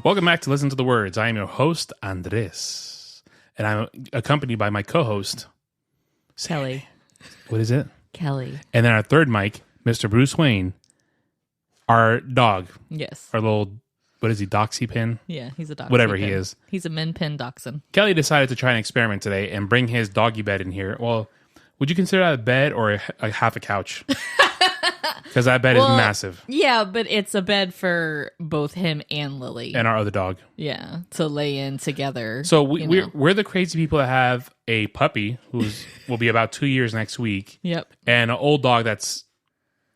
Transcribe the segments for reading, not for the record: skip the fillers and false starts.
Welcome back to Listen to the Words. I am your host, Andres. And I'm accompanied by my co-host, Kelly. What is it? Kelly. And then our third mic, Mr. Bruce Wayne, our dog. Yes. Our little, what is he, Doxy pin? Yeah, he's a dog. Whatever he is. He's a min pin dachshund. Kelly decided to try an experiment today and bring his doggy bed in here. Well, would you consider that a bed or a half a couch? Because that bed is massive. Yeah, but it's a bed for both him and Lily. And our other dog. Yeah, to lay in together. So we're the crazy people that have a puppy will be about 2 years next week. Yep. And an old dog that's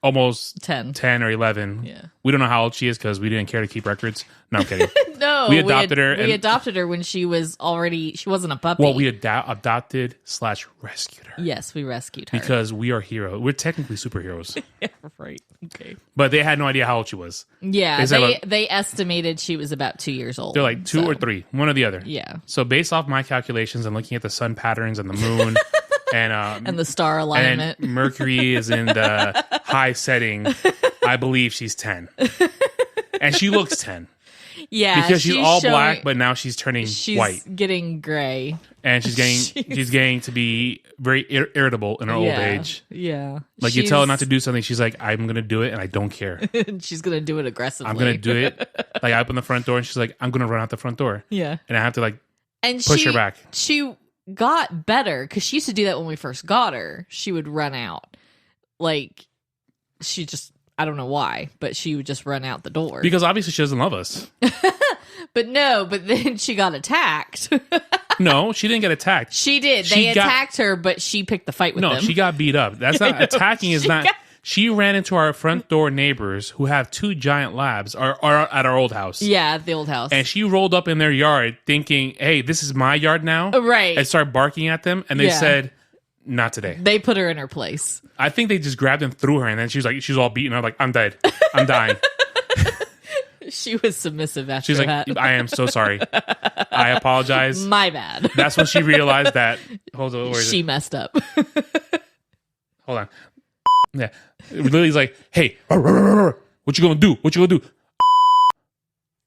almost 10 or 11. Yeah. We don't know how old she is because we didn't care to keep records. No, I'm kidding. No, we adopted her. We adopted her when she wasn't a puppy. Well, we adopted / rescued her. Yes, we rescued her. Because we are heroes. We're technically superheroes. Yeah, right. Okay. But they had no idea how old she was. Yeah, they estimated she was about 2 years old. They're like 2 or 3, one or the other. Yeah. So based off my calculations and looking at the sun patterns and the moon and the star alignment, and Mercury is in the high setting, I believe she's 10. And she looks 10. Yeah, because she's all black, but now she's turning white. She's getting gray, and she's getting to be very irritable in her old age. Yeah, like you tell her not to do something, she's like, "I'm going to do it, and I don't care." She's going to do it aggressively. I'm going to do it. Like I open the front door, and she's like, "I'm going to run out the front door." Yeah, and I have to push her back. She got better because she used to do that when we first got her. She would run out, she just. I don't know why, but she would just run out the door. Because obviously she doesn't love us. But then she got attacked. No, she didn't get attacked. She did. They attacked her, but she picked the fight with them. No, she got beat up. That's not attacking. She ran into our front door neighbors who have 2 giant labs are at our old house. Yeah, at the old house. And she rolled up in their yard thinking, hey, this is my yard now. Right. And started barking at them. And they said, not today. They put her in her place. I think they just grabbed and threw her, and then she was all beaten up, like, I'm dead. I'm dying. She was submissive after that. She's like, I am so sorry. I apologize. My bad. That's when she realized that. Hold on, where is she it? messed up. Hold on. Yeah. Lily's like, hey, what you gonna do? What you gonna do?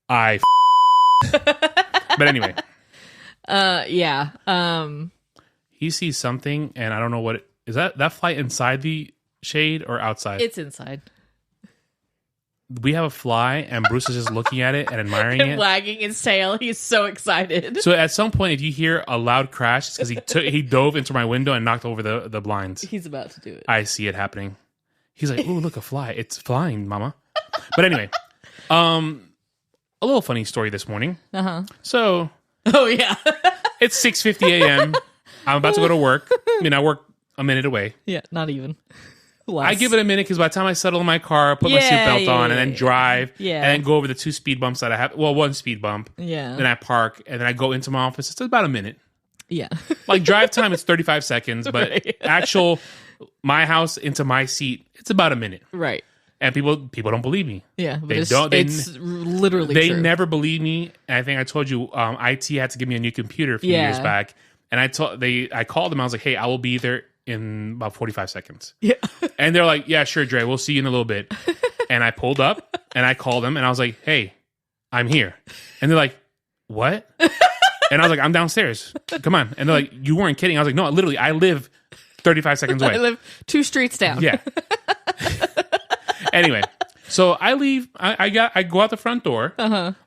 But anyway. Yeah. He sees something, and I don't know what it is. That fly inside the shade or outside? It's inside. We have a fly, and Bruce is just looking at it and admiring it, wagging his tail. He's so excited. So at some point, if you hear a loud crash, it's because he dove into my window and knocked over the blinds. He's about to do it. I see it happening. He's like, "Oh, look, a fly! It's flying, Mama." But anyway, a little funny story this morning. So, yeah, it's 6:50 a.m. I'm about to go to work. I work a minute away. Yeah, not even. Less. I give it a minute because by the time I settle in my car, put my seatbelt on, and then drive, and then go over the 2 speed bumps that I have. Well, 1 speed bump. Yeah. Then I park, and then I go into my office. It's about a minute. Yeah. Like drive time is 35 seconds, but actual my house into my seat, it's about a minute. Right. And people don't believe me. Yeah, it's literally They true. never believe me. And I think I told you, IT had to give me a new computer a few years back. And I called them. I was like, hey, I will be there in about 45 seconds. Yeah. And they're like, yeah, sure, Dre, we'll see you in a little bit. And I pulled up and I called them and I was like, hey, I'm here. And they're like, what? And I was like, I'm downstairs. Come on. And they're like, you weren't kidding. I was like, no, literally, I live 35 seconds away. I live 2 streets down. Yeah. Anyway, so I leave. I go out the front door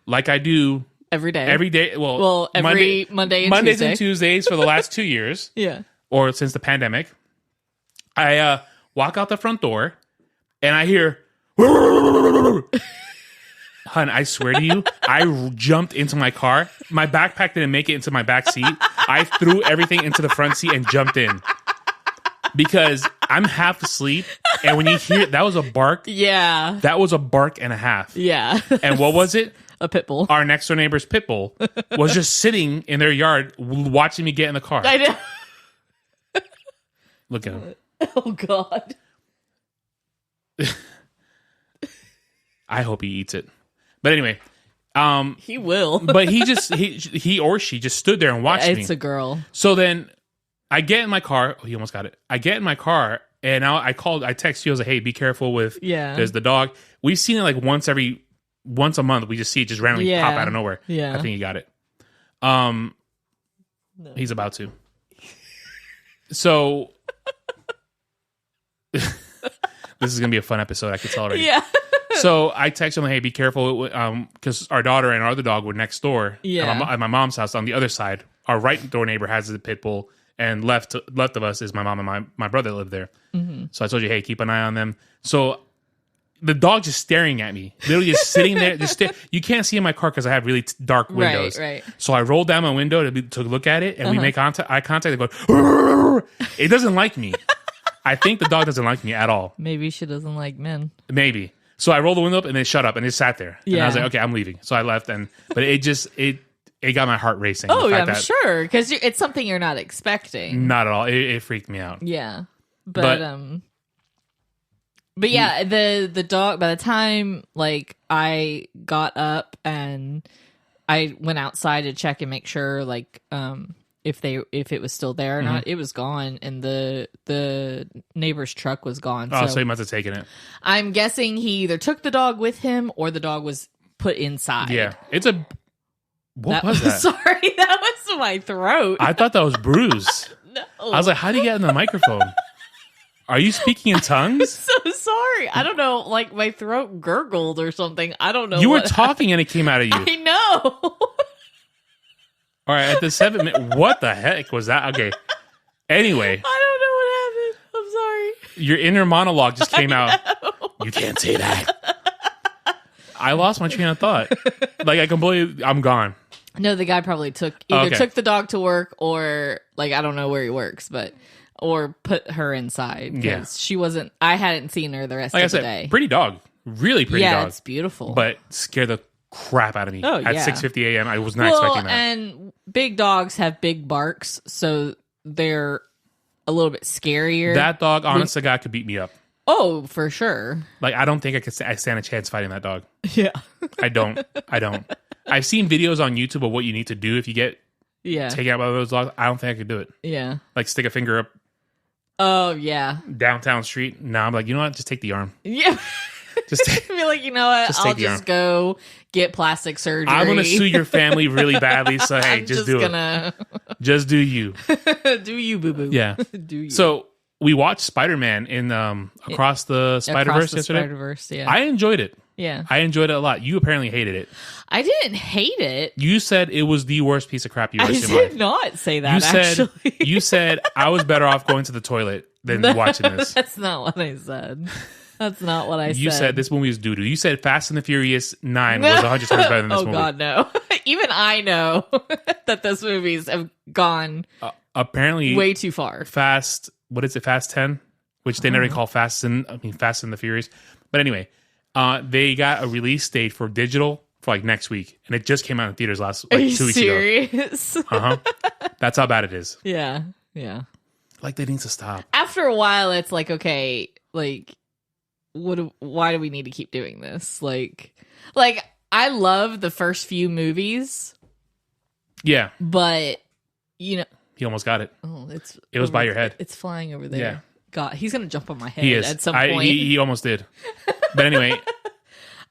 like I do every day. Every day. Well, every Mondays and Tuesdays for the last 2 years. Yeah. Or since the pandemic. I walk out the front door and I hear, hun, I swear to you, I jumped into my car. My backpack didn't make it into my back seat. I threw everything into the front seat and jumped in. Because I'm half asleep, and when you hear that was a bark. Yeah. That was a bark and a half. Yeah. And what was it? A pit bull. Our next door neighbor's pit bull was just sitting in their yard watching me get in the car. I know. Look at him. Oh, God. I hope he eats it. But anyway. He will. But he or she just stood there and watched me. It's a girl. So then I get in my car. Oh, he almost got it. I get in my car and now I text you. I was like, hey, be careful with there's the dog. We've seen it like once every once a month we just see it just randomly pop out of nowhere. Yeah. I think he got it. No. He's about to. So this is gonna be a fun episode. I can tell already. Yeah. So I texted him, "Hey, be careful," because our daughter and our other dog were next door. Yeah. At my mom's house on the other side. Our right door neighbor has a pit bull, and left of us is my mom and my brother live there. Mm-hmm. So I told you, hey, keep an eye on them. So the dog just staring at me, literally just sitting there. You can't see in my car because I have really dark windows. Right. So I rolled down my window to look at it, and we make eye contact. And go, it doesn't like me. I think the dog doesn't like me at all. Maybe she doesn't like men. Maybe. So I rolled the window up and it shut up and it sat there. Yeah. And I was like, okay, I'm leaving. So I left, but it got my heart racing. Oh, yeah, I'm sure, because it's something you're not expecting. Not at all. It freaked me out. Yeah, but yeah, the dog. By the time like I got up and I went outside to check and make sure like if it was still there or not, it was gone, and the neighbor's truck was gone. Oh, so he must have taken it. I'm guessing he either took the dog with him or the dog was put inside. Yeah, What was that? Sorry, that was my throat. I thought that was Bruce. No. I was like, how did he get in the microphone? Are you speaking in tongues? So sorry. I don't know, like my throat gurgled or something. I don't know. You were talking and it came out of you. I know. All right, at the 7 minute, what the heck was that? Okay. Anyway. I don't know what happened. I'm sorry. Your inner monologue just came out. You can't say that. I lost my train of thought. Like I'm gone. No, the guy probably took the dog to work, or like I don't know where he works, or put her inside. Yeah, she wasn't. I hadn't seen her the rest of the day. Pretty dog, really pretty dog. Yeah, it's beautiful, but scared the crap out of me. Oh, at yeah. 6:50 a.m. I was not expecting that. And big dogs have big barks, so they're a little bit scarier. That dog, honest to God, could beat me up. Oh, for sure. Like I don't think I stand a chance fighting that dog. Yeah, I don't. I've seen videos on YouTube of what you need to do if you get taken out by those dogs. I don't think I could do it. Yeah. Like stick a finger up. Oh, yeah. Downtown street. No, I'm like, you know what? Just take the arm. Yeah. Just be like, you know what? I'll just go get plastic surgery. I'm going to sue your family really badly. So, hey, just do it. Just do you. Do you, boo-boo. Yeah. Do you. So, we watched Spider-Man in Across the Spider-Verse yesterday. Spider-Verse, yeah. I enjoyed it. Yeah. I enjoyed it a lot. You apparently hated it. I didn't hate it. You said it was the worst piece of crap you've ever seen in life. I did not say that, actually. You said I was better off going to the toilet than watching this. That's not what I said. That's not what I said. You said this movie was doo-doo. You said Fast and the Furious 9 was 100 times better than this movie. Oh, God, no. Even I know that those movies have gone apparently way too far. Fast 10? Which they never call Fast and the Furious. But anyway, they got a release date for digital for like next week, and it just came out in theaters last 2 weeks serious? ago. That's how bad it is. Yeah. Like they need to stop. After a while, it's like, okay, like why do we need to keep doing this? Like I love the first few movies. Yeah, but you know, he almost got it. Oh, it was by your head. It's flying over there. Yeah. God, he's gonna jump on my head he is. at some point. He almost did. But anyway,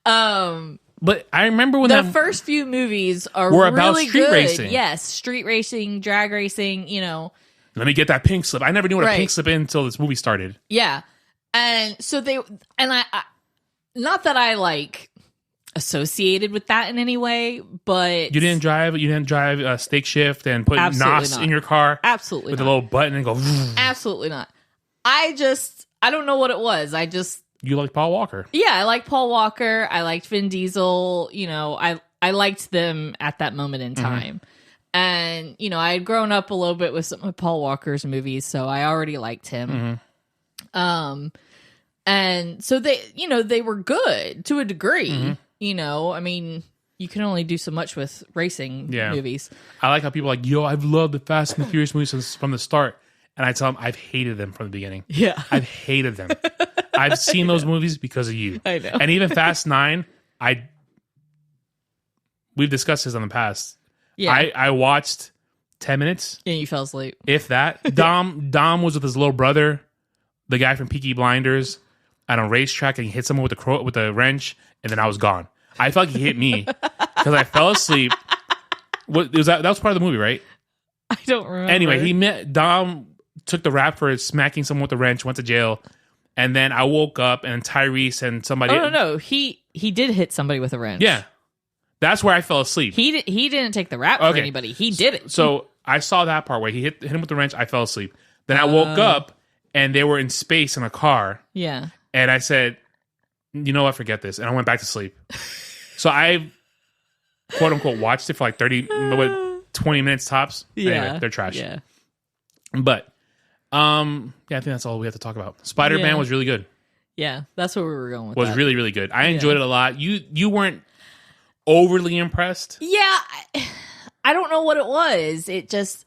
but I remember when the first few movies were about really street good. racing. Yes, street racing, drag racing. You know, let me get that pink slip. I never knew what a pink slip is until this movie started. Yeah, and so I not that I like associated with that in any way, but you didn't drive stick shift and put NOS in your car. Absolutely with not. a little button and go. Absolutely not. I don't know what it was. You like Paul Walker? Yeah, I like Paul Walker. I liked Vin Diesel. You know, I liked them at that moment in time. And, you know, I had grown up a little bit with some of Paul Walker's movies, so I already liked him. And so they were good to a degree. You know, I mean, you can only do so much with racing movies. I like how people are like, yo, I've loved the Fast and the Furious movies from the start. And I tell them I've hated them from the beginning. Yeah. I've hated them. I've seen those movies because of you. I know. And even Fast 9, we've discussed this in the past. Yeah. I watched 10 minutes. And you fell asleep. If that. Dom was with his little brother, the guy from Peaky Blinders, at a racetrack, and he hit someone with a wrench, and then I was gone. I felt like he hit me because I fell asleep. What was that? That was part of the movie, right? I don't remember. Anyway, Dom took the rap for smacking someone with a wrench, went to jail, and then I woke up and Tyrese and somebody. Oh no, he did hit somebody with a wrench. Yeah, that's where I fell asleep. He didn't take the rap for anybody. He did it. So I saw that part where he hit him with the wrench. I fell asleep. Then I woke up and they were in space in a car. Yeah, and I said, "You know what? Forget this," and I went back to sleep. So I, quote unquote, watched it for like 20 minutes tops. Yeah, anyway, they're trash. Yeah, but I think that's all we have to talk about. Spider-Man was really good. Yeah, that's where we were going with. Was really, really good. I enjoyed it a lot. You weren't overly impressed. Yeah, I don't know what it was. It just,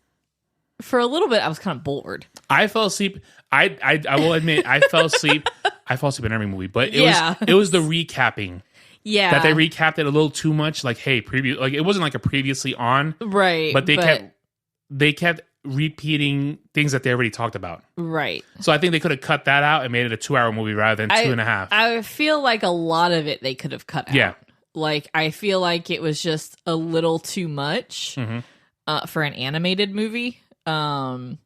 for a little bit, I was kind of bored. I fell asleep. I will admit I fell asleep. I fall asleep in every movie, but it was the recapping. Yeah, that they recapped it a little too much. Like, hey, like it wasn't like a previously on, right? But they kept repeating things that they already talked about, right? So I think they could have cut that out and made it a 2-hour movie rather than 2.5. I feel like a lot of it they could have cut out. Yeah, like I feel like it was just a little too much for an animated movie. I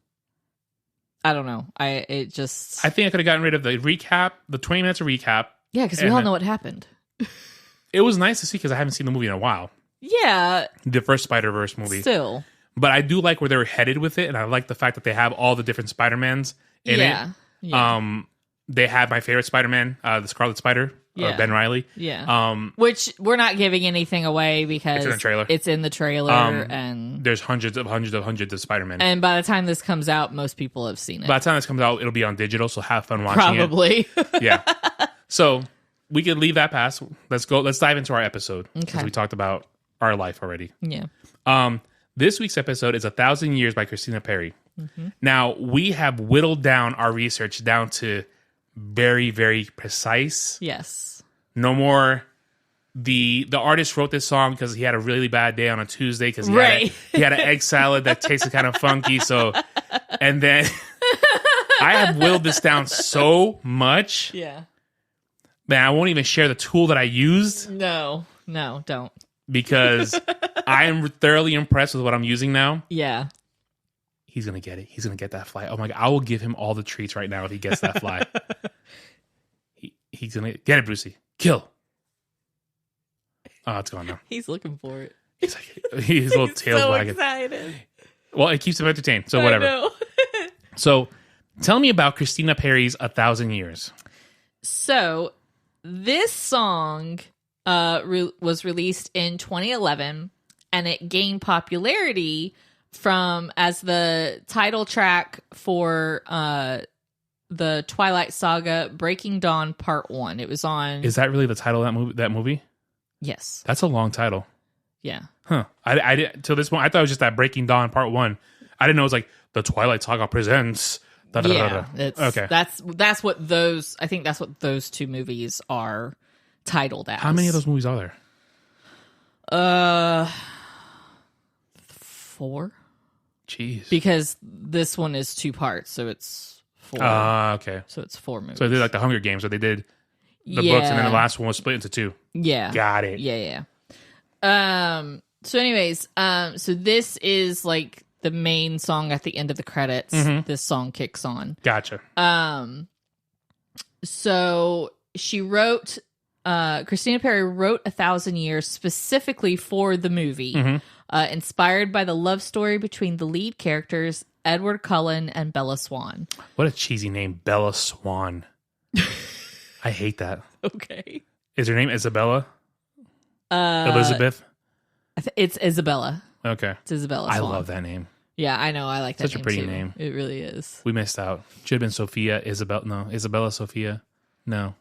don't know. I think I could have gotten rid of the recap, the 20 minutes of recap. Yeah, because we all know what happened. It was nice to see because I haven't seen the movie in a while. Yeah. The first Spider-Verse movie. Still. But I do like where they were headed with it, and I like the fact that they have all the different Spider-Mans in it. Yeah. They have my favorite Spider-Man, the Scarlet Spider, Ben Reilly. Yeah. Which we're not giving anything away because it's in the trailer. And there's hundreds of Spider-Man. And by the time this comes out, most people have seen it. By the time this comes out, it'll be on digital, so have fun watching it. Probably. Yeah. So we could leave that pass. Let's dive into our episode. Okay. Because we talked about our life already. Yeah. This week's episode is 1,000 Years by Christina Perri. Mm-hmm. Now, we have whittled down our research down to very, very precise. Yes. No more the artist wrote this song because he had a really bad day on a Tuesday because he had an egg salad that tasted kind of funky. So, and then I have whittled this down so much. Yeah. Man, I won't even share the tool that I used. No, don't. Because I am thoroughly impressed with what I'm using now. Yeah. He's going to get it. He's going to get that fly. Oh my God. I will give him all the treats right now if he gets that fly. He's going to get it, Brucey. Kill. Oh, it's gone now. He's looking for it. He's like, his little tail's so wagging. Excited. Well, it keeps him entertained. So whatever. I know. So tell me about Christina Perri's 1,000 Years. So this song was released in 2011, and it gained popularity as the title track for the Twilight Saga Breaking Dawn Part 1. It was on... Is that really the title of that movie? Yes. That's a long title. Yeah. Huh. I didn't, till this point, I thought it was just that Breaking Dawn Part 1. I didn't know it was like the Twilight Saga presents... Okay. That's what those... I think that's what those two movies are titled as. How many of those movies are there? 4. Jeez. Because this one is 2 parts, so it's 4. Okay. So it's 4 movies. So they did like the Hunger Games, where they did the books, and then the last one was split into 2. Yeah. Got it. Yeah. So anyways, so this is like the main song at the end of the credits. Mm-hmm. This song kicks on. Gotcha. So she wrote... Christina Perri wrote 1,000 Years specifically for the movie, inspired by the love story between the lead characters Edward Cullen and Bella Swan. What a cheesy name, Bella Swan. I hate that. Okay. Is her name Isabella? Elizabeth? It's Isabella. Okay. It's Isabella Swan. I love that name. Yeah, I know. I like that name. Such a pretty too. name. It really is. We missed out. Should have been Sophia Isabella. No. Isabella Sophia. No.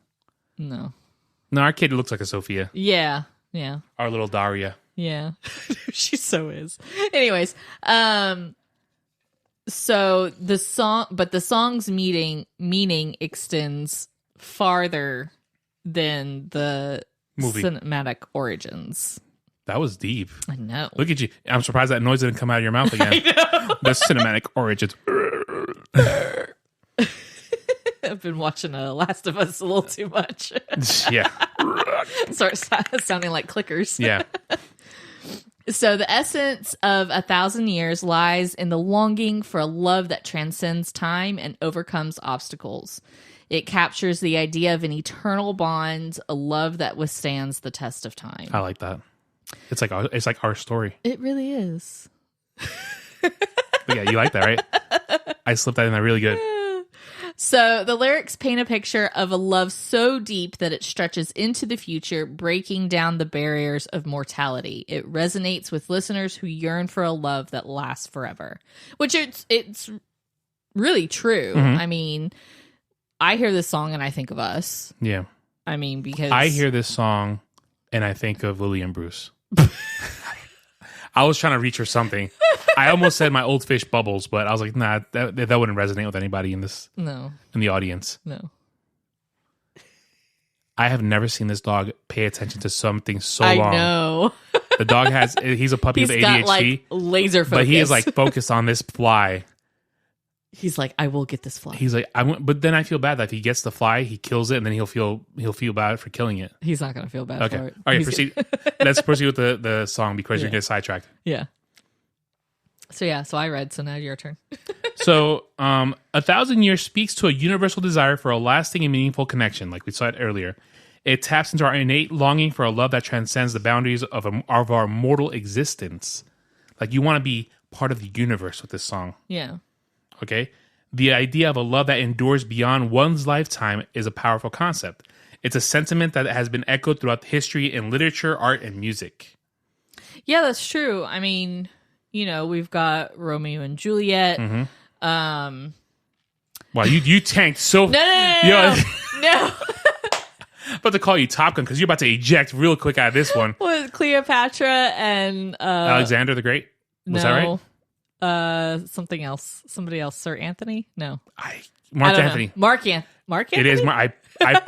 No, our kid looks like a Sophia. Yeah. Our little Daria. Yeah. She so is. Anyways, so the song's meaning extends farther than the movie cinematic origins. That was deep. I know. Look at you. I'm surprised that noise didn't come out of your mouth again. I know. The cinematic origins. I've been watching Last of Us a little too much. Yeah. Starts sounding like clickers. Yeah. So the essence of 1,000 years lies in the longing for a love that transcends time and overcomes obstacles. It captures the idea of an eternal bond, a love that withstands the test of time. I like that. It's like our story. It really is. But yeah, you like that, right? I slipped that in there really good. So the lyrics paint a picture of a love so deep that it stretches into the future, breaking down the barriers of mortality. It resonates with listeners who yearn for a love that lasts forever, which it's really true. Mm-hmm. I mean, I hear this song and I think of us. Yeah. I mean, because I hear this song and I think of Lily and Bruce. I was trying to reach for something. I almost said my old fish Bubbles, but I was like, nah, that wouldn't resonate with anybody in the audience. No. I have never seen this dog pay attention to something so I long. know. The dog he's a puppy with ADHD. Got, like, laser focus. But he is like focused on this fly. He's like, I will get this fly. He's like, but then I feel bad that if he gets the fly, he kills it, and then he'll feel bad for killing it. He's not going to feel bad for it. All right, proceed. Let's proceed with the song because you're going to get sidetracked. Yeah. So I read, so now your turn. So, 1,000 Years speaks to a universal desire for a lasting and meaningful connection, like we said earlier. It taps into our innate longing for a love that transcends the boundaries of our mortal existence. Like, you want to be part of the universe with this song. Yeah. Okay? The idea of a love that endures beyond one's lifetime is a powerful concept. It's a sentiment that has been echoed throughout history in literature, art, and music. Yeah, that's true. I mean, we've got Romeo and Juliet. Mm-hmm. Wow, you tanked so... No. I'm about to call you Top Gun because you're about to eject real quick out of this one. With Cleopatra and... Alexander the Great? Was that right? Something else. Somebody else. Sir Anthony? No. Mark Anthony. Mark Anthony? It is. I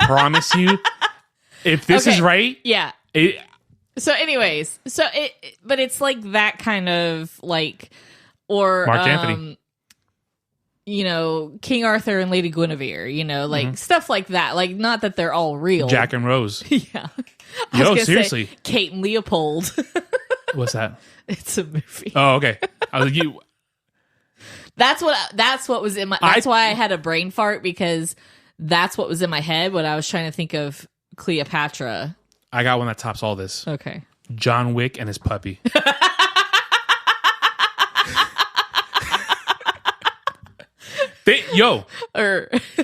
promise you, if this is right... Yeah. So anyways, but it's like that kind of like... Or... Mark Anthony. King Arthur and Lady Guinevere, like stuff like that. Like, not that they're all real. Jack and Rose. Yeah. Yo, seriously. Kate and Leopold. What's that? It's a movie. Oh, okay. I was like, That's what was in my... That's why I had a brain fart, because that's what was in my head when I was trying to think of Cleopatra. I got one that tops all this. Okay. John Wick and his puppy.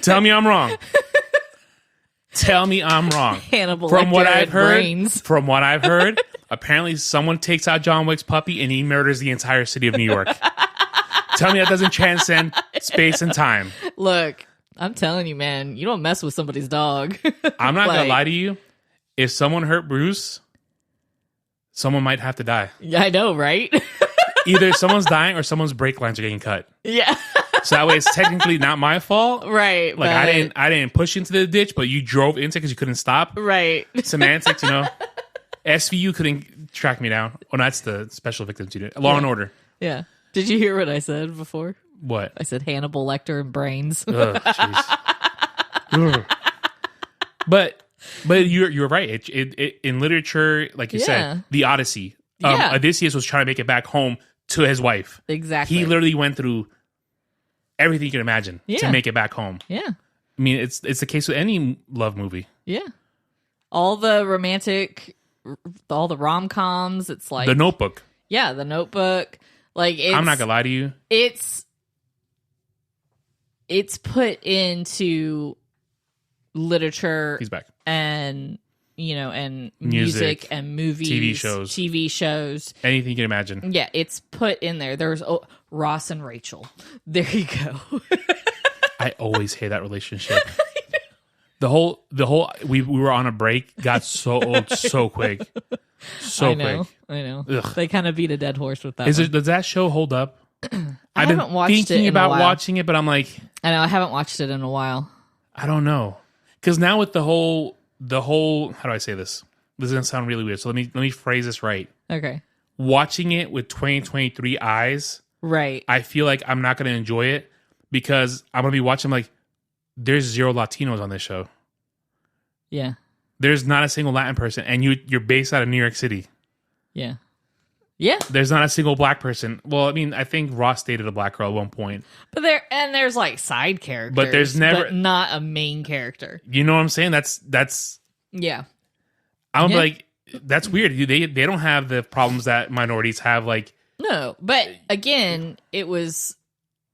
Tell me I'm wrong. Tell me I'm wrong. Hannibal From what Lecter I've and heard, brains. From what I've heard, apparently someone takes out John Wick's puppy and he murders the entire city of New York. Tell me that doesn't transcend space and time. Look, I'm telling you, man, you don't mess with somebody's dog. I'm not gonna lie to you. If someone hurt Bruce, someone might have to die. Yeah, I know, right? Either someone's dying or someone's brake lines are getting cut. Yeah. So that way it's technically not my fault. Right. Like, I didn't push into the ditch, but you drove into it because you couldn't stop. Right. Semantics, SVU couldn't track me down. Oh, no, that's the Special Victims Unit. Law and Order. Yeah. Did you hear what I said before? What? I said Hannibal Lecter and brains. Ugh, jeez. But you're right. It in literature, like you said, the Odyssey. Odysseus was trying to make it back home to his wife. Exactly. He literally went through everything you can imagine to make it back home. Yeah. I mean, it's the case with any love movie. Yeah. All the romantic, all the rom-coms, it's like... The Notebook. Yeah, The Notebook. Like, I'm not gonna lie to you. It's put into literature. He's back. And, and music and movies. TV shows. Anything you can imagine. Yeah, it's put in there. There's Ross and Rachel. There you go. I always hate that relationship. The whole we were on a break, got so old so quick. So quick. I know. Ugh. They kind of beat a dead horse with that. Does that show hold up? I haven't watched it in a while. Thinking about watching it, but I'm like, I know I haven't watched it in a while. I don't know. Because now with the whole how do I say this? This is gonna sound really weird. So let me phrase this right. Okay. Watching it with 2023 eyes, right? I feel like I'm not gonna enjoy it because I'm gonna be watching like there's zero Latinos on this show. Yeah. There's not a single Latin person, and you're based out of New York City. Yeah. Yeah. There's not a single black person. Well, I mean, I think Ross dated a black girl at one point. But there's like side characters. But there's never... But not a main character. You know what I'm saying? That's Yeah. I'm like, that's weird. They don't have the problems that minorities have. Like, no, but again, it was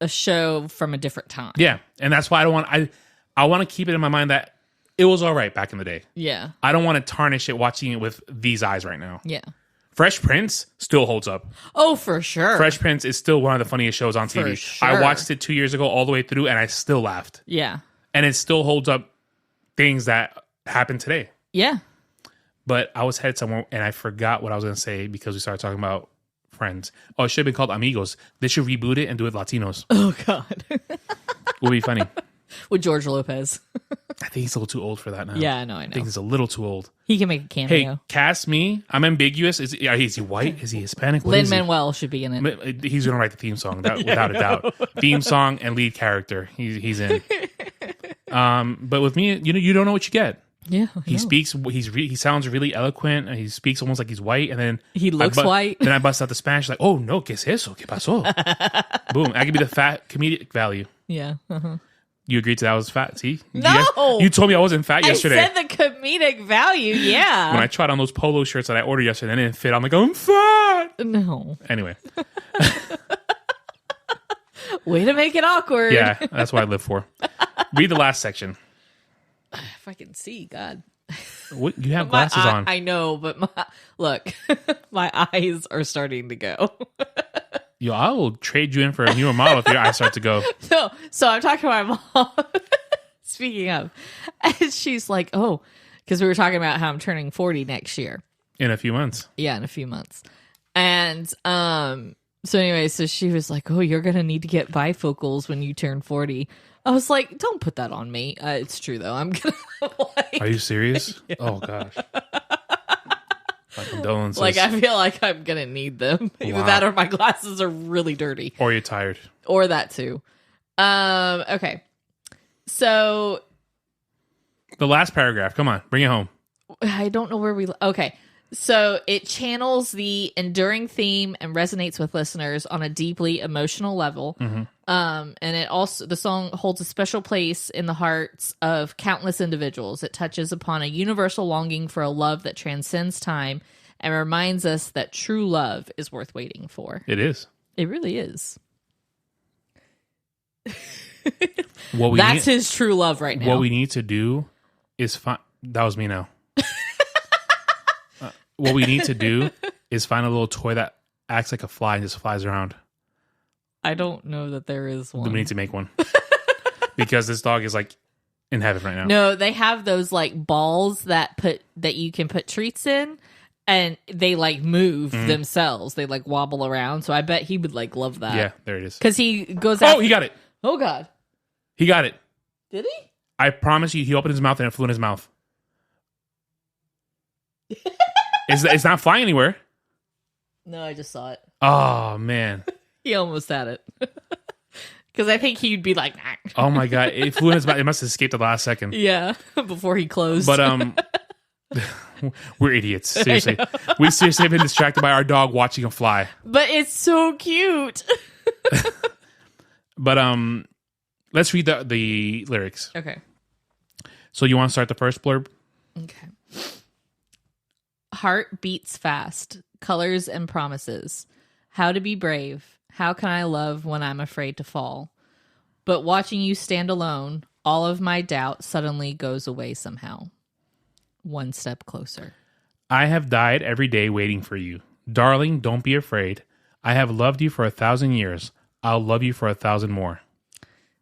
a show from a different time. Yeah, and that's why I want to keep it in my mind that it was all right back in the day. Yeah. I don't want to tarnish it watching it with these eyes right now. Yeah. Fresh Prince still holds up. Oh, for sure. Fresh Prince is still one of the funniest shows on TV. For sure. I watched it 2 years ago all the way through, and I still laughed. Yeah. And it still holds up things that happen today. Yeah. But I was headed somewhere, and I forgot what I was going to say because we started talking about Friends. Oh, it should have been called Amigos. They should reboot it and do it Latinos. Oh, God. Would be funny. With George Lopez. I think he's a little too old for that now. Yeah, I know. I think he's a little too old. He can make a cameo. Hey, cast me. I'm ambiguous. Is he white? Is he Hispanic? Lin-Manuel should be in it. He's going to write the theme song, without a doubt. Theme song and lead character. He's in. But with me, you don't know what you get. Yeah, he speaks. He sounds really eloquent. And he speaks almost like he's white, and then he looks white. Then I bust out the Spanish, like, "Oh no, ¿qué es eso? ¿Qué pasó?" Boom! I could be the fat comedic value. Yeah. Uh-huh. You agreed to that I was fat. See? No, you told me I wasn't fat yesterday. I said the comedic value. Yeah. When I tried on those polo shirts that I ordered yesterday, and it didn't fit. I'm like, I'm fat. No. Anyway. Way to make it awkward. Yeah, that's what I live for. Read the last section. If I can see, God. What, you have glasses on. I know, but look, my eyes are starting to go. Yo, I will trade you in for a newer model if your eyes start to go. So I'm talking to my mom. Speaking of, and she's like, "Oh," because we were talking about how I'm turning 40 next year. In a few months. Yeah, in a few months. And so anyway, so she was like, "Oh, you're gonna need to get bifocals when you turn 40." I was like, "Don't put that on me." It's true though. I'm gonna. Are you serious? Yeah. Oh gosh. My condolences. Like, I feel like I'm gonna need them. Either that or my glasses are really dirty. Or you're tired. Or that too. Okay. So the last paragraph. Come on, bring it home. I don't know where we. Okay. So it channels the enduring theme and resonates with listeners on a deeply emotional level. Mm-hmm. And it also, the song holds a special place in the hearts of countless individuals. It touches upon a universal longing for a love that transcends time and reminds us that true love is worth waiting for. It is. It really is. That's his true love right now. What we need to do is find. That was me now. What we need to do is find a little toy that acts like a fly and just flies around. I don't know that there is one. We need to make one. Because this dog is like in heaven right now. No, they have those like balls that you can put treats in, and they like move themselves. They like wobble around. So I bet he would like love that. Yeah, there it is. Because he goes out. Oh, he got it. Oh, God. He got it. Did he? I promise you, he opened his mouth and it flew in his mouth. It's not flying anywhere. No, I just saw it. Oh, man. He almost had it. Because I think he'd be like, nah. Oh, my God. It flew in his mouth. It must have escaped at the last second. Yeah, before he closed. But, we're idiots. Seriously. We seriously have been distracted by our dog watching him fly. But it's so cute. But, let's read the lyrics. Okay. So you want to start the first blurb? Okay. Heart beats fast, colors and promises. How to be brave. How can I love when I'm afraid to fall? But watching you stand alone, all of my doubt suddenly goes away somehow. One step closer. I have died every day waiting for you. Darling, don't be afraid. I have loved you for 1,000 years. I'll love you for 1,000 more.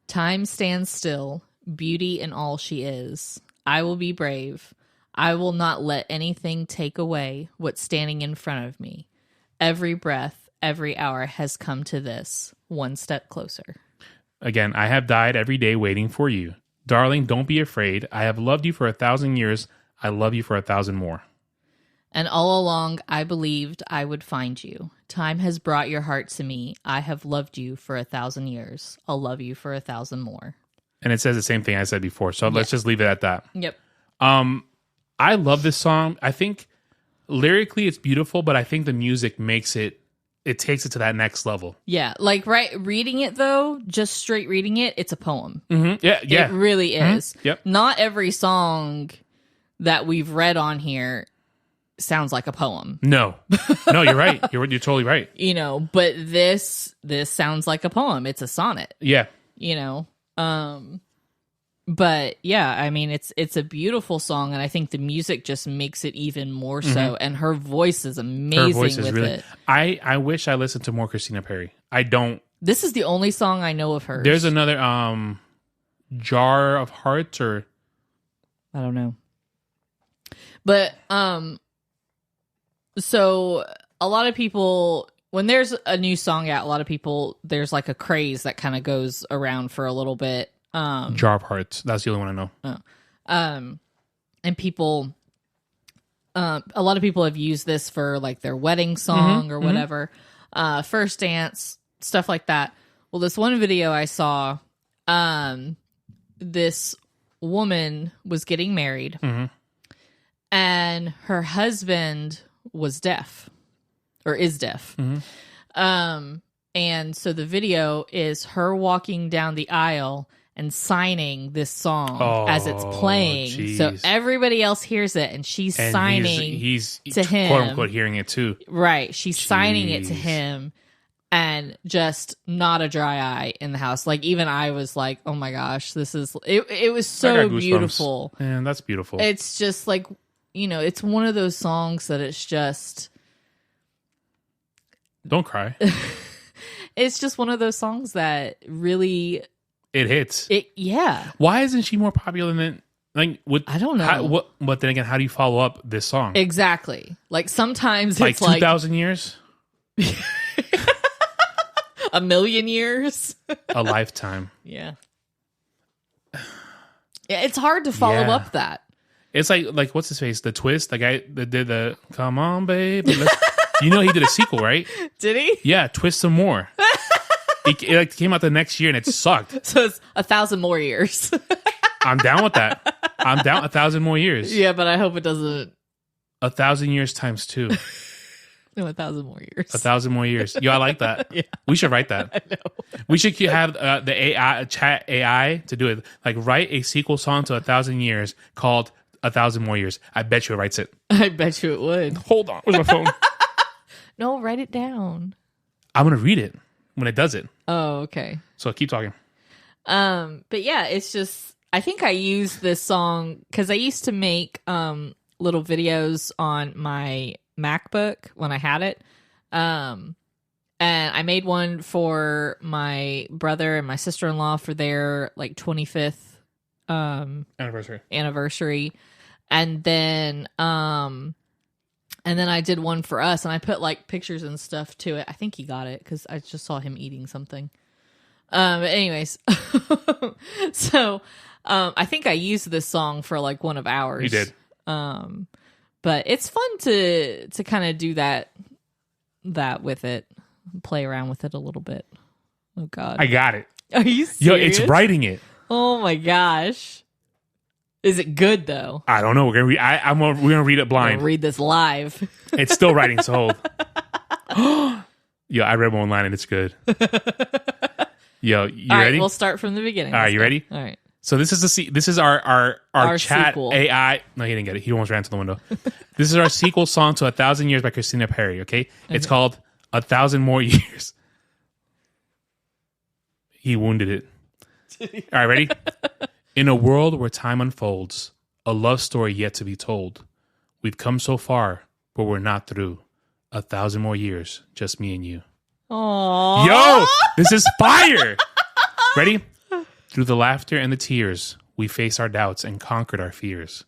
Time stands still, beauty in all she is. I will be brave. I will not let anything take away what's standing in front of me. Every breath, every hour has come to this, one step closer. Again, I have died every day waiting for you. Darling, don't be afraid. I have loved you for 1,000 years. I love you for 1,000 more. And all along, I believed I would find you. Time has brought your heart to me. I have loved you for 1,000 years. I'll love you for 1,000 more. And it says the same thing I said before, so let's just leave it at that. Yep. I love this song. I think lyrically it's beautiful, but I think the music makes it takes it to that next level. Yeah, like reading it though, just straight reading it, it's a poem. Mm-hmm. Yeah. It really is. Yep. Not every song that we've read on here sounds like a poem. No, you're right. You're totally right. You know, but this sounds like a poem. It's a sonnet. Yeah. You know, but yeah, I mean, it's a beautiful song, and I think the music just makes it even more so. And her voice is amazing it. I wish I listened to more Christina Perri. I don't. This is the only song I know of hers. There's another Jar of Hearts, or I don't know. But so a lot of people, when there's a new song out, a lot of people, there's like a craze that kind of goes around for a little bit. Jar of Hearts. That's the only one I know. And people, a lot of people have used this for like their wedding song or whatever, first dance, stuff like that. Well, this one video I saw, this woman was getting married, and her husband was deaf, or is deaf. And so the video is her walking down the aisle and signing this song as it's playing. Geez. So everybody else hears it, and she's signing he's to him. Quote unquote hearing it too. Right. She's signing it to him, and just not a dry eye in the house. Like, even I was like, oh my gosh, this is, it was so beautiful. Man, that's beautiful. It's just like, you know, it's one of those songs that it's just... Don't cry. It's just one of those songs that really... It hits. Yeah. Why isn't she more popular than... Like, I don't know. But then again, how do you follow up this song? Exactly. Like, sometimes like it's like... 2,000 years? A million years? A lifetime. Yeah. Yeah, it's hard to follow up that. It's like what's his face? The Twist? The guy that did the Come On, Baby. You know he did a sequel, right? Did he? Yeah, Twist Some More. It like came out the next year and it sucked. So it's 1,000 more years. I'm down with that. I'm down 1,000 more years. Yeah, but I hope it doesn't... 1,000 years times 2. No, 1,000 more years. 1,000 more years. Yo, I like that. Yeah. We should write that. I know. We should have the AI chat AI to do it. Like, write a sequel song to 1,000 years called 1,000 More Years. I bet you it writes it. I bet you it would. Hold on. Where's my phone? No, write it down. I'm going to read it when it does it. Oh, okay. So keep talking. But yeah, it's just, I think I used this song because I used to make little videos on my MacBook when I had it. And I made one for my brother and my sister-in-law for their like 25th anniversary. And then I did one for us, and I put like pictures and stuff to it. I think he got it because I just saw him eating something. But anyways, so I think I used this song for like one of ours. You did. But it's fun to kind of do that with it, play around with it a little bit. Oh God, I got it. Are you serious? Yo, it's writing it. Oh my gosh. Is it good though? I don't know. We're gonna we're gonna read it blind. Read this live. It's still writing, so hold. Yo, I read one line and it's good. Yo, you All ready? Right, we'll start from the beginning. All right, you ready? All right. So this is our chat sequel. AI. No, he didn't get it. He almost ran to the window. This is our sequel song to 1,000 Years by Christina Perri. Okay, it's called 1,000 More Years. He wounded it. All right, ready? In a world where time unfolds, a love story yet to be told. We've come so far, but we're not through. 1,000 more years, just me and you. Aww. Yo, this is fire. Ready? Through the laughter and the tears, we face our doubts and conquered our fears.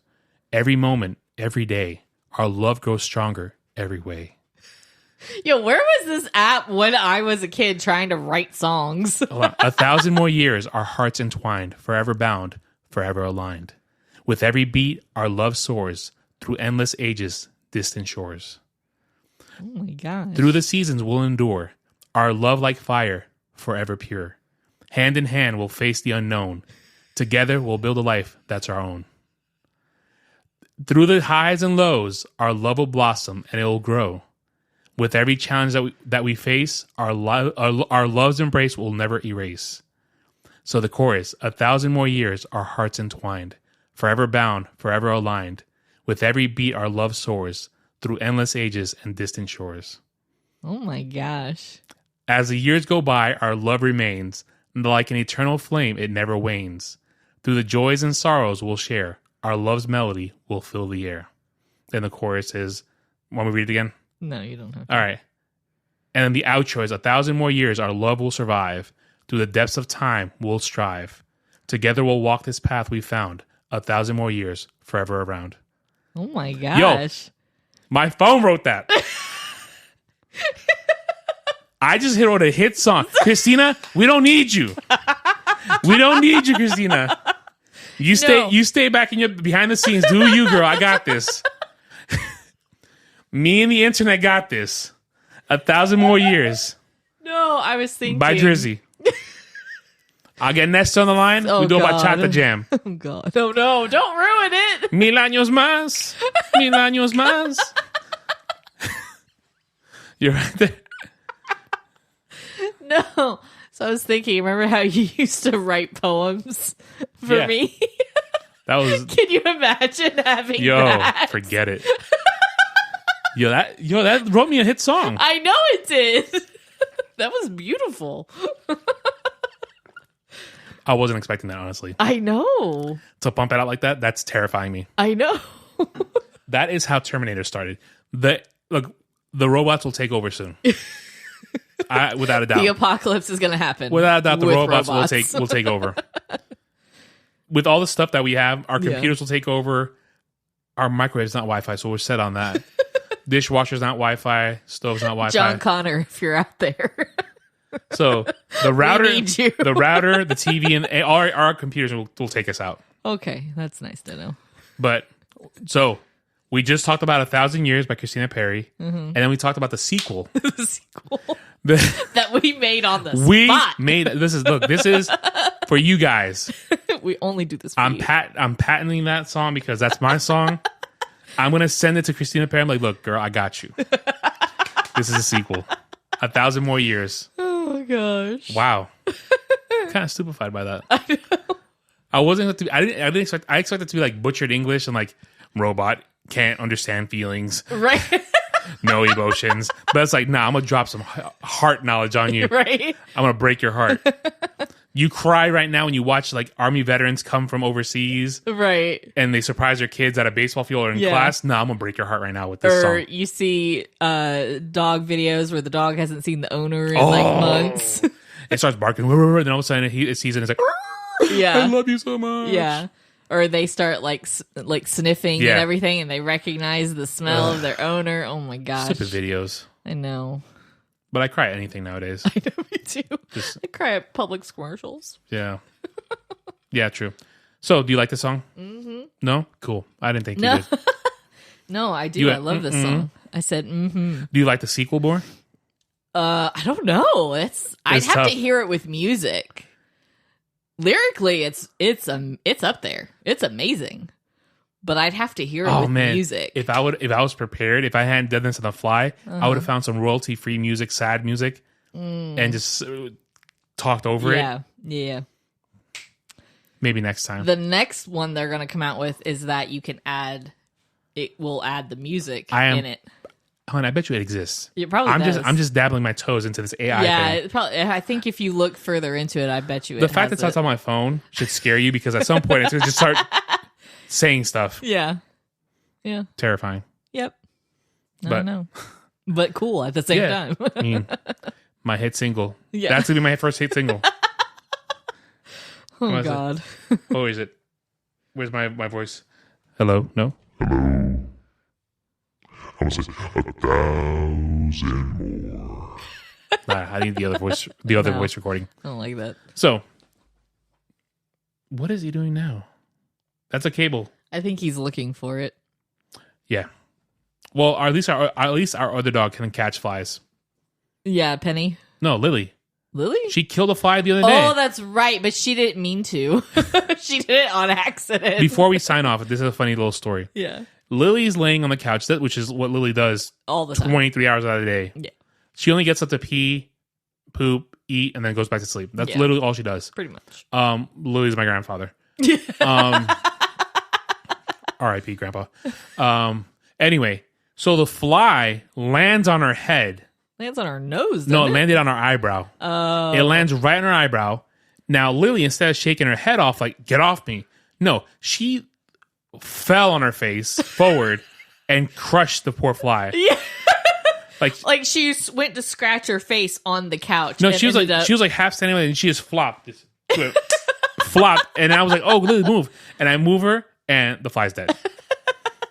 Every moment, every day, our love grows stronger every way. Yo, where was this at when I was a kid trying to write songs? 1,000 more years, our hearts entwined, forever bound, forever aligned. With every beat, our love soars through endless ages, distant shores. Oh my gosh. Through the seasons we'll endure, our love like fire, forever pure. Hand in hand, we'll face the unknown. Together, we'll build a life that's our own. Through the highs and lows, our love will blossom and it will grow. With every challenge that we face, our love's embrace will never erase. So the chorus, 1,000 more years, our hearts entwined, forever bound, forever aligned. With every beat, our love soars through endless ages and distant shores. Oh my gosh. As the years go by, our love remains. Like an eternal flame, it never wanes. Through the joys and sorrows we'll share, our love's melody will fill the air. Then the chorus is, want me to read it again? No, you don't have to. All right. And then the outro is, 1,000 more years our love will survive. Through the depths of time we'll strive. Together we'll walk this path we found. 1,000 more years forever around. Oh my gosh. Yo, my phone wrote that. I just wrote a hit song. Christina, we don't need you. We don't need you, Christina. You stay back in your behind the scenes. Do you, girl? I got this. Me and the internet got this. 1,000 more years. No, I was thinking. By Drizzy. I'll get Nesta on the line. Oh, we do a God. bachata jam. Oh, God. Oh, no. Don't ruin it. Mil años más. Mil años más. You're right there. No. So I was thinking, remember how you used to write poems for me? That was. Can you imagine having that? Forget it. That wrote me a hit song. I know it did. That was beautiful. I wasn't expecting that, honestly. I know. To pump it out like that, that's terrifying me. I know. That is how Terminator started. The robots will take over soon. Without a doubt. The apocalypse is going to happen. Without a doubt, the robots will take over. With all the stuff that we have, our computers will take over. Our microwave's not Wi-Fi, so we're set on that. Dishwasher's not Wi-Fi. Stove's not Wi-Fi. John Connor, if you're out there. So the router, We need you. the TV, and our computers will take us out. Okay, that's nice to know. But so we just talked about 1,000 Years by Christina Perri, and then we talked about the sequel. The sequel that we made on the spot. We made this is for you guys. We only do this for you. I'm patenting that song because that's my song. I'm gonna send it to Christina Perri. I'm like, look, girl, I got you. This is a sequel. 1,000 more years. Oh my gosh! Wow, kind of stupefied by that. I know. I wasn't. I didn't expect. I expected it to be like butchered English and like robot can't understand feelings, right? No emotions. But it's like, nah, I'm gonna drop some heart knowledge on you. Right? I'm gonna break your heart. You cry right now when you watch like Army veterans come from overseas, right? And they surprise their kids at a baseball field or in class. Nah, I'm gonna break your heart right now with this or song. You see dog videos where the dog hasn't seen the owner in like months. It starts barking, then all of a sudden it sees it and it's like, yeah, I love you so much. Yeah. Or they start like sniffing and everything, and they recognize the smell of their owner. Oh my gosh! Stupid videos. I know. But I cry at anything nowadays. I know, me too. I cry at Publix commercials. Yeah. Yeah, true. So, do you like the song? Mm-hmm. No? Cool. I didn't think you did. No, I do. I love this song. I said, mm-hmm. Do you like the sequel more? I don't know. I'd have tough. to hear it with music. Lyrically, it's up there. It's amazing. But I'd have to hear it with music. If I was prepared, if I hadn't done this on the fly, I would have found some royalty free music, sad music, and just talked over it. Yeah. Maybe next time. The next one they're going to come out with is that you can add. It will add the music in it. Oh, and I bet you it exists. It probably does. I'm just dabbling my toes into this AI thing. Yeah, it probably. I think if you look further into it, I bet you the fact that it's on my phone should scare you because at some point it's going to just start saying stuff. Yeah. Terrifying. Yep. I don't know. But cool at the same time. I mean, my hit single. Yeah. That's going to be my first hit single. Oh, God. Oh, is it? Where's my voice? Hello? No? Hello. I'm gonna say 1,000 more. I need the other voice. The other voice recording. I don't like that. So, what is he doing now? That's a cable. I think he's looking for it. Yeah. Well, or at least our other dog can catch flies. Yeah, Penny. No, Lily. Lily? She killed a fly the other day. Oh, that's right, but she didn't mean to. She did it on accident. Before we sign off, this is a funny little story. Yeah. Lily's laying on the couch, which is what Lily does all the time. 23 hours out of the day. Yeah. She only gets up to pee, poop, eat, and then goes back to sleep. That's literally all she does. Pretty much. Lily's my grandfather. R.I.P. Grandpa. Anyway, so the fly lands on her head. Lands on her nose. No, it landed on her eyebrow. Oh. It lands right on her eyebrow. Now, Lily, instead of shaking her head off, like, get off me. No, she fell on her face forward and crushed the poor fly. Yeah. Like she went to scratch her face on the couch. No, she was like half standing there and she just flopped. Flopped. And I was like, oh, Lily, move. And I move her and the fly's dead.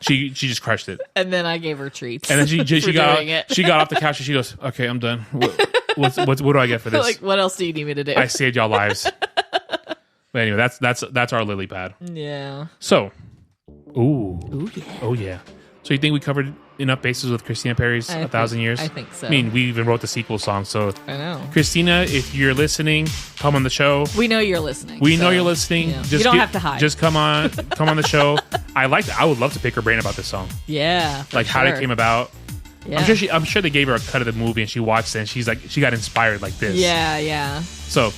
She just crushed it. And then I gave her treats. And then she got off the couch and she goes, okay, I'm done. What do I get for this? Like, what else do you need me to do? I saved y'all lives. But anyway, that's our lily pad. Yeah. So, Ooh, yeah. Oh yeah. So you think we covered enough bases with Christina Perri's 1,000 Years? I think so. I mean, we even wrote the sequel song. So I know. Christina, if you're listening, come on the show. We know you're listening. We know you're listening. Yeah. You don't have to hide. Just come on the show. I would love to pick her brain about this song. Yeah. Like how it came about. Yeah. I'm sure they gave her a cut of the movie and she watched it and she's like, she got inspired like this. Yeah, yeah. So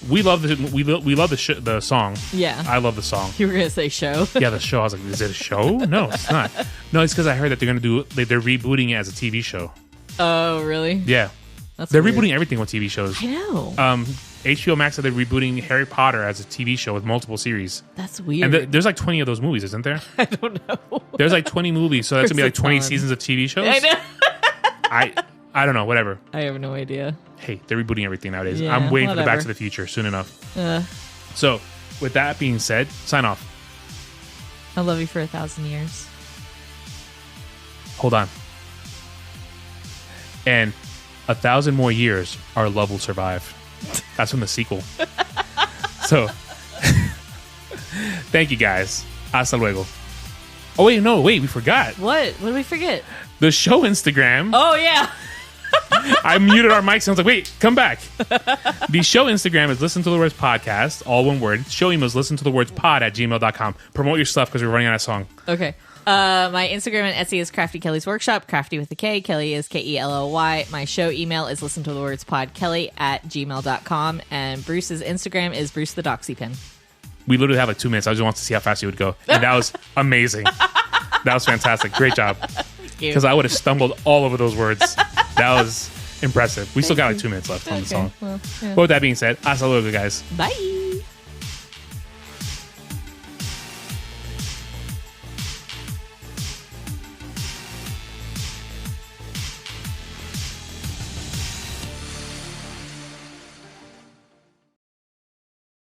we love the song. Yeah. I love the song. You were gonna say show. Yeah, the show. I was like, is it a show? No, it's not. No, it's because I heard that they're rebooting it as a TV show. Oh, really? Yeah. That's they're weird. rebooting everything with TV shows. I know. HBO Max said they're rebooting Harry Potter as a TV show with multiple series. That's weird. And there's like 20 of those movies, isn't there? I don't know. There's like 20 movies, so that's gonna be like 20 seasons of TV shows. I know. I don't know. Whatever. I have no idea. Hey, they're rebooting everything nowadays. Yeah, I'm waiting for the Back whatever. to the Future soon enough. So, with that being said, sign off. I love you for 1,000 years. Hold on. And 1,000 more years, our love will survive. That's from the sequel. So, thank you guys. Hasta luego. Oh, wait, we forgot. What? What did we forget? The show Instagram. Oh, yeah. I muted our mics and I was like, wait, come back. The show Instagram is Listen to the Words Podcast, all one word. Show email is listen to the words pod@gmail.com. Promote your stuff because we're running out of song. Okay. My Instagram and Etsy is Crafty Kelly's Workshop. Crafty with a K. Kelly is Kelly. My show email is listen to the words pod Kelly@gmail.com. And Bruce's Instagram is Bruce the Doxy Pin. We literally have like 2 minutes. I just wanted to see how fast you would go. And that was amazing. That was fantastic. Great job. Because I would have stumbled all over those words. That was impressive. We still got like 2 minutes left on the song. Well, yeah. But with that being said, hasta luego, guys. Bye.